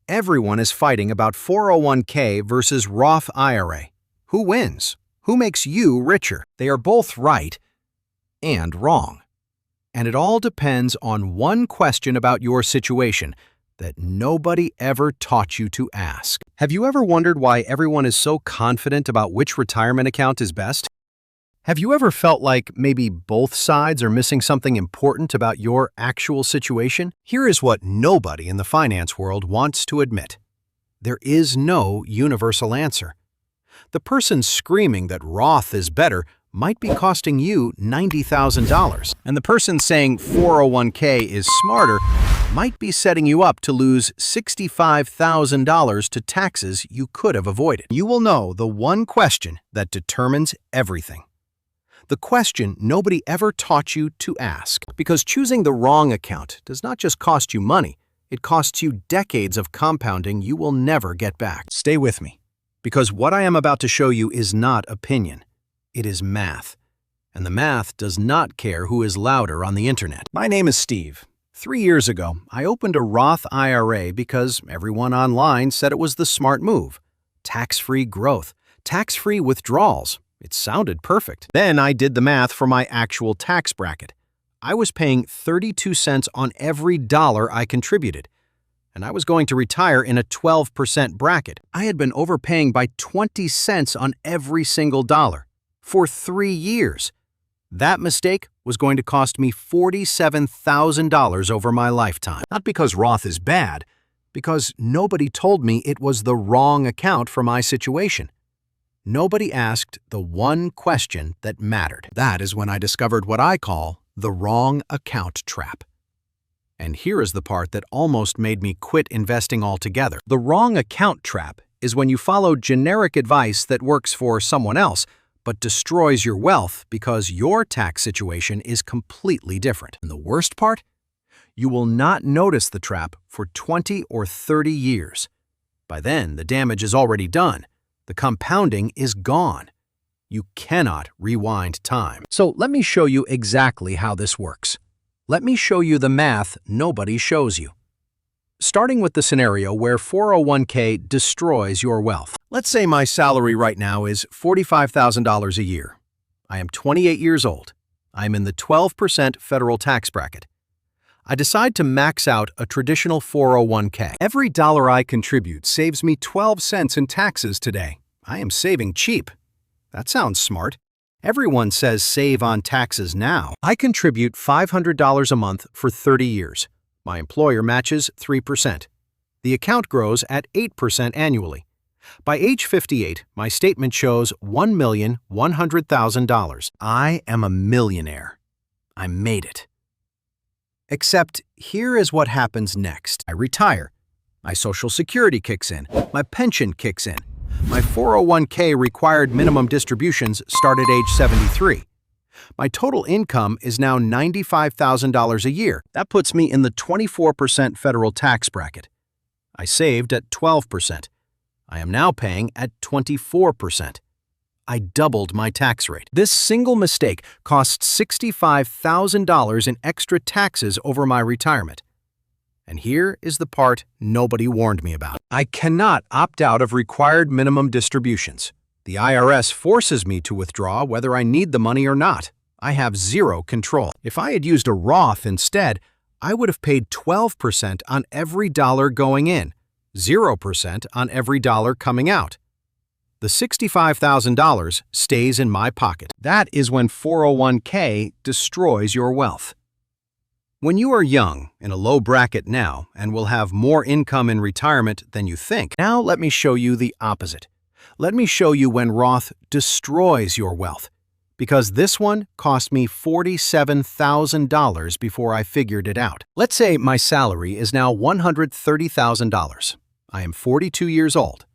Everyone is fighting about 401k versus Roth IRA. Who wins? Who makes you richer? They are both right and wrong. And it all depends on one question about your situation that nobody ever taught you to ask. Have you ever wondered why everyone is so confident about which retirement account is best? Have you ever felt like maybe both sides are missing something important about your actual situation? Here is what nobody in the finance world wants to admit. There is no universal answer. The person screaming that Roth is better might be costing you $90,000, and the person saying 401k is smarter might be setting you up to lose $65,000 to taxes you could have avoided. You will know the one question that determines everything. The question nobody ever taught you to ask. Because choosing the wrong account does not just cost you money, it costs you decades of compounding you will never get back. Stay with me, because what I am about to show you is not opinion. It is math. And the math does not care who is louder on the internet. My name is Steve. 3 years ago, I opened a Roth IRA because everyone online said it was the smart move. Tax-free growth, tax-free withdrawals. It sounded perfect. Then I did the math for my actual tax bracket. I was paying 32 cents on every dollar I contributed, and I was going to retire in a 12% bracket. I had been overpaying by 20 cents on every single dollar for 3 years. That mistake was going to cost me $47,000 over my lifetime. Not because Roth is bad, because nobody told me it was the wrong account for my situation. Nobody asked the one question that mattered. That is when I discovered what I call the wrong account trap. And here is the part that almost made me quit investing altogether. The wrong account trap is when you follow generic advice that works for someone else, but destroys your wealth because your tax situation is completely different. And the worst part? You will not notice the trap for 20 or 30 years. By then, the damage is already done. The compounding is gone. You cannot rewind time. So let me show you exactly how this works. Let me show you the math nobody shows you. Starting with the scenario where 401k destroys your wealth. Let's say my salary right now is $45,000 a year. I am 28 years old. I am in the 12% federal tax bracket. I decide to max out a traditional 401k. Every dollar I contribute saves me 12 cents in taxes today. I am saving cheap. That sounds smart. Everyone says save on taxes now. I contribute $500 a month for 30 years. My employer matches 3%. The account grows at 8% annually. By age 58, my statement shows $1,100,000. I am a millionaire. I made it. Except here is what happens next. I retire. My Social Security kicks in. My pension kicks in. My 401k required minimum distributions start at age 73. My total income is now $95,000 a year. That puts me in the 24% federal tax bracket. I saved at 12%. I am now paying at 24%. I doubled my tax rate. This single mistake cost $65,000 in extra taxes over my retirement. And here is the part nobody warned me about. I cannot opt out of required minimum distributions. The IRS forces me to withdraw whether I need the money or not. I have zero control. If I had used a Roth instead, I would have paid 12% on every dollar going in, 0% on every dollar coming out. The $65,000 stays in my pocket. That is when 401k destroys your wealth. When you are young, in a low bracket now, and will have more income in retirement than you think, now let me show you the opposite. Let me show you when Roth destroys your wealth. Because this one cost me $47,000 before I figured it out. Let's say my salary is now $130,000. I am 42 years old.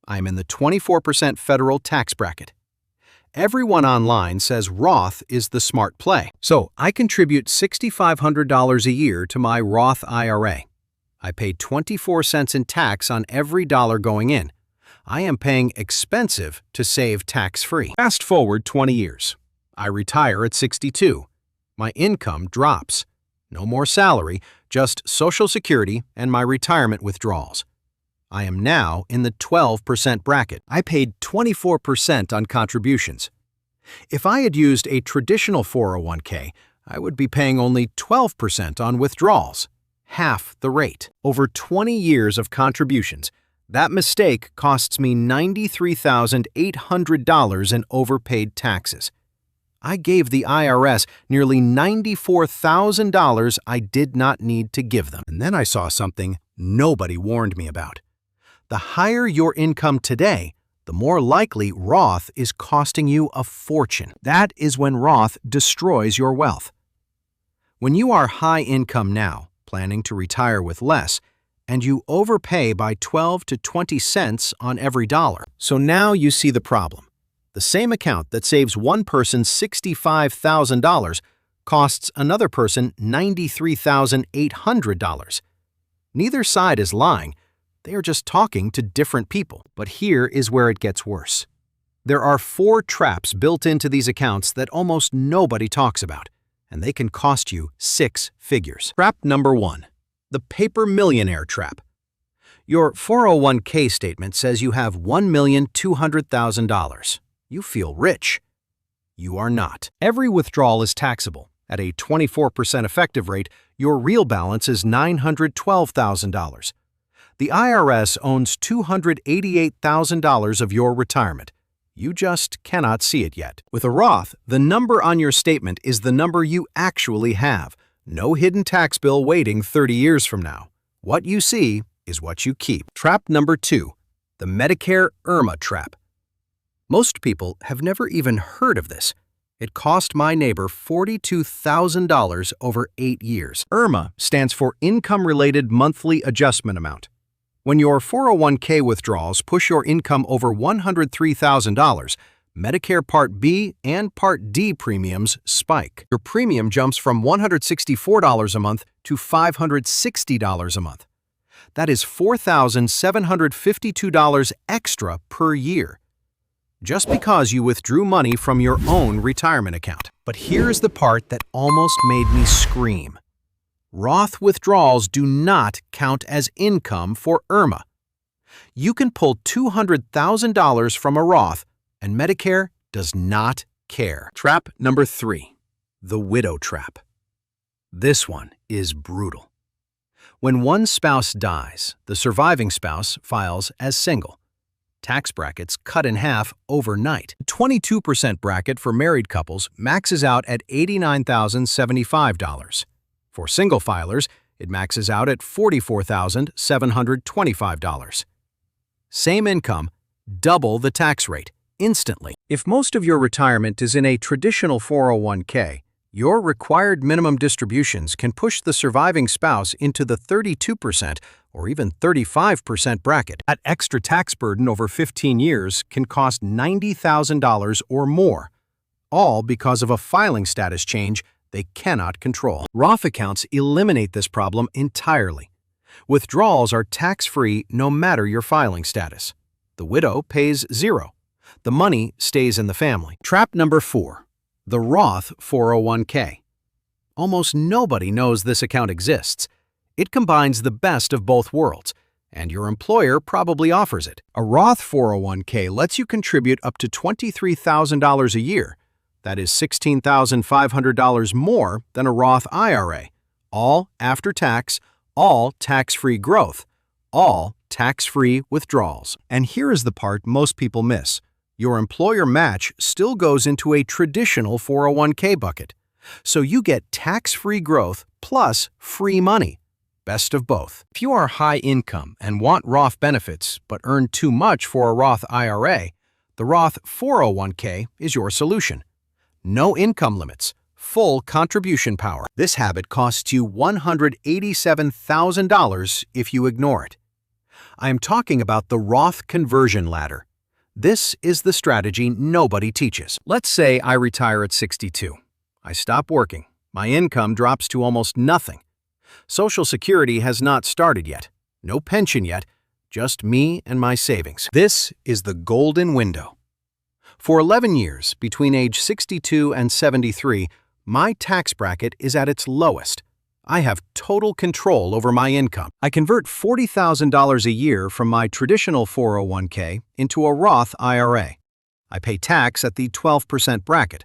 I am in the 24% federal tax bracket. Everyone online says Roth is the smart play. So I contribute $6,500 a year to my Roth IRA. I pay 24 cents in tax on every dollar going in. I am paying expensive to save tax-free. Fast forward 20 years. I retire at 62. My income drops. No more salary, just Social Security and my retirement withdrawals. I am now in the 12% bracket. I paid 24% on contributions. If I had used a traditional 401k, I would be paying only 12% on withdrawals, half the rate. Over 20 years of contributions, that mistake costs me $93,800 in overpaid taxes. I gave the IRS nearly $94,000 I did not need to give them. And then I saw something nobody warned me about. The higher your income today, the more likely Roth is costing you a fortune. That is when Roth destroys your wealth. When you are high income now, planning to retire with less, and you overpay by 12 to 20 cents on every dollar. So now you see the problem. The same account that saves one person $65,000 costs another person $93,800. Neither side is lying. They are just talking to different people. But here is where it gets worse. There are 4 traps built into these accounts that almost nobody talks about, and they can cost you 6 figures. Trap number 1. The Paper Millionaire Trap. Your 401k statement says you have $1,200,000. You feel rich. You are not. Every withdrawal is taxable. At a 24% effective rate, your real balance is $912,000. The IRS owns $288,000 of your retirement. You just cannot see it yet. With a Roth, the number on your statement is the number you actually have. No hidden tax bill waiting 30 years from now. What you see is what you keep. Trap number 2, the Medicare IRMAA Trap. Most people have never even heard of this. It cost my neighbor $42,000 over 8 years. IRMAA stands for Income-Related Monthly Adjustment Amount. When your 401k withdrawals push your income over $103,000, Medicare Part B and Part D premiums spike. Your premium jumps from $164 a month to $560 a month. That is $4,752 extra per year, just because you withdrew money from your own retirement account. But here's the part that almost made me scream. Roth withdrawals do not count as income for IRMAA. You can pull $200,000 from a Roth, and Medicare does not care. Trap number 3, the Widow Trap. This one is brutal. When one spouse dies, the surviving spouse files as single. Tax brackets cut in half overnight. The 22% bracket for married couples maxes out at $89,075. For single filers, it maxes out at $44,725. Same income, double the tax rate, instantly. If most of your retirement is in a traditional 401k, your required minimum distributions can push the surviving spouse into the 32% or even 35% bracket. That extra tax burden over 15 years can cost $90,000 or more, all because of a filing status change they cannot control. Roth accounts eliminate this problem entirely. Withdrawals are tax-free no matter your filing status. The widow pays $0. The money stays in the family. Trap number 4, the Roth 401k. Almost nobody knows this account exists. It combines the best of both worlds, and your employer probably offers it. A Roth 401k lets you contribute up to $23,000 a year. That is $16,500 more than a Roth IRA, all after tax, all tax-free growth, all tax-free withdrawals. And here is the part most people miss. Your employer match still goes into a traditional 401k bucket. So you get tax-free growth plus free money. Best of both. If you are high income and want Roth benefits but earn too much for a Roth IRA, the Roth 401k is your solution. No income limits, full contribution power. This habit costs you $187,000 if you ignore it. I am talking about the Roth Conversion Ladder. This is the strategy nobody teaches. Let's say I retire at 62. I stop working. My income drops to almost nothing. Social Security has not started yet. No pension yet. Just me and my savings. This is the golden window. For 11 years, between age 62 and 73, my tax bracket is at its lowest. I have total control over my income. I convert $40,000 a year from my traditional 401k into a Roth IRA. I pay tax at the 12% bracket.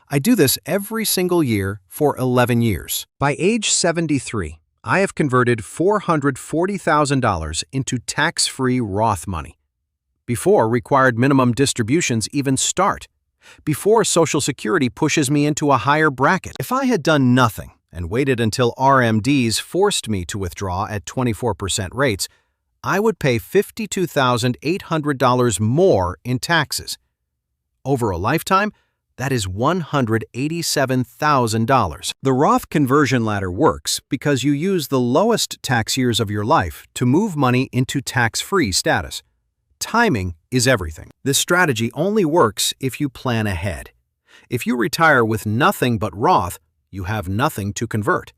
I do this every single year for 11 years. By age 73, I have converted $440,000 into tax-free Roth money. Before required minimum distributions even start. Before Social Security pushes me into a higher bracket. If I had done nothing and waited until RMDs forced me to withdraw at 24% rates, I would pay $52,800 more in taxes. Over a lifetime, that is $187,000. The Roth Conversion Ladder works because you use the lowest tax years of your life to move money into tax-free status. Timing is everything. This strategy only works if you plan ahead. If you retire with nothing but Roth, you have nothing to convert.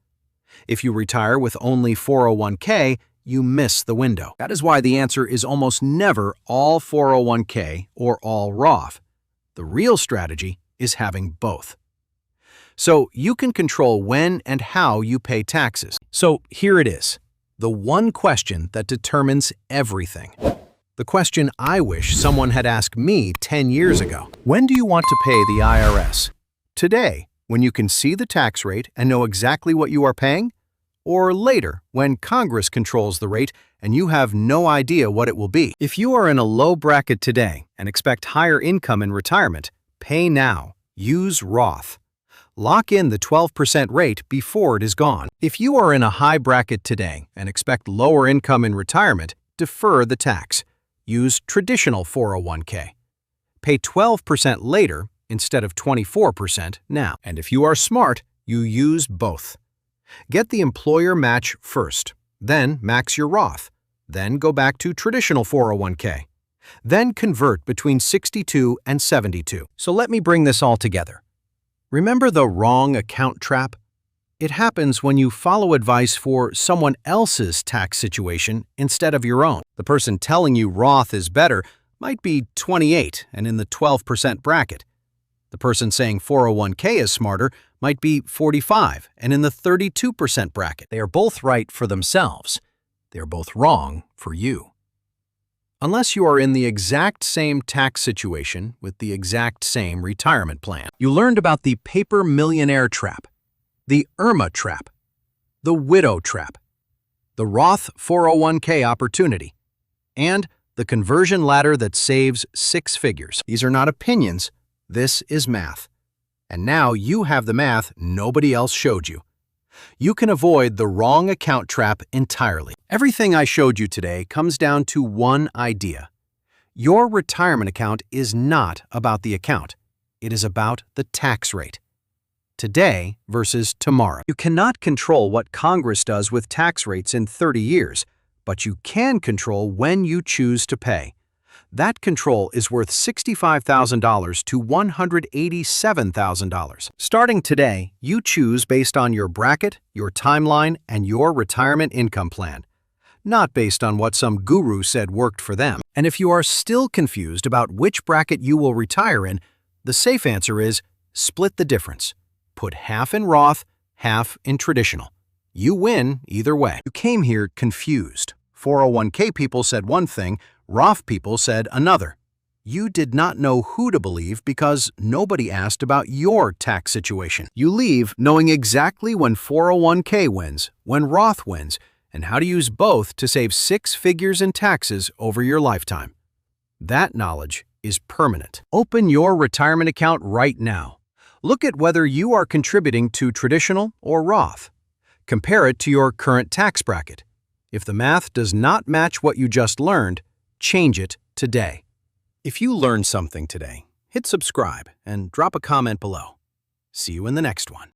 If you retire with only 401k, you miss the window. That is why the answer is almost never all 401k or all Roth. The real strategy is having both. So you can control when and how you pay taxes. So here it is, the one question that determines everything. The question I wish someone had asked me 10 years ago. When do you want to pay the IRS? Today, when you can see the tax rate and know exactly what you are paying? Or later, when Congress controls the rate and you have no idea what it will be? If you are in a low bracket today and expect higher income in retirement, pay now. Use Roth. Lock in the 12% rate before it is gone. If you are in a high bracket today and expect lower income in retirement, defer the tax. Use traditional 401k. Pay 12% later instead of 24% now. And if you are smart, you use both. Get the employer match first, then max your Roth, then go back to traditional 401k. Then convert between 62 and 72. So let me bring this all together. Remember the wrong account trap? It happens when you follow advice for someone else's tax situation instead of your own. The person telling you Roth is better might be 28 and in the 12% bracket. The person saying 401k is smarter might be 45 and in the 32% bracket. They are both right for themselves. They are both wrong for you. Unless you are in the exact same tax situation with the exact same retirement plan. You learned about the Paper Millionaire Trap, the IRMAA Trap, the Widow Trap, the Roth 401k opportunity, and the conversion ladder that saves 6 figures. These are not opinions. This is math. And now you have the math nobody else showed you. You can avoid the wrong account trap entirely. Everything I showed you today comes down to one idea. Your retirement account is not about the account. It is about the tax rate. Today versus tomorrow. You cannot control what Congress does with tax rates in 30 years, but you can control when you choose to pay. That control is worth $65,000 to $187,000. Starting today, you choose based on your bracket, your timeline, and your retirement income plan, not based on what some guru said worked for them. And if you are still confused about which bracket you will retire in, the safe answer is split the difference. Put half in Roth, half in traditional. You win either way. You came here confused. 401k people said one thing, Roth people said another. You did not know who to believe because nobody asked about your tax situation. You leave knowing exactly when 401k wins, when Roth wins, and how to use both to save 6 figures in taxes over your lifetime. That knowledge is permanent. Open your retirement account right now. Look at whether you are contributing to traditional or Roth. Compare it to your current tax bracket. If the math does not match what you just learned, change it today. If you learned something today, hit subscribe and drop a comment below. See you in the next one.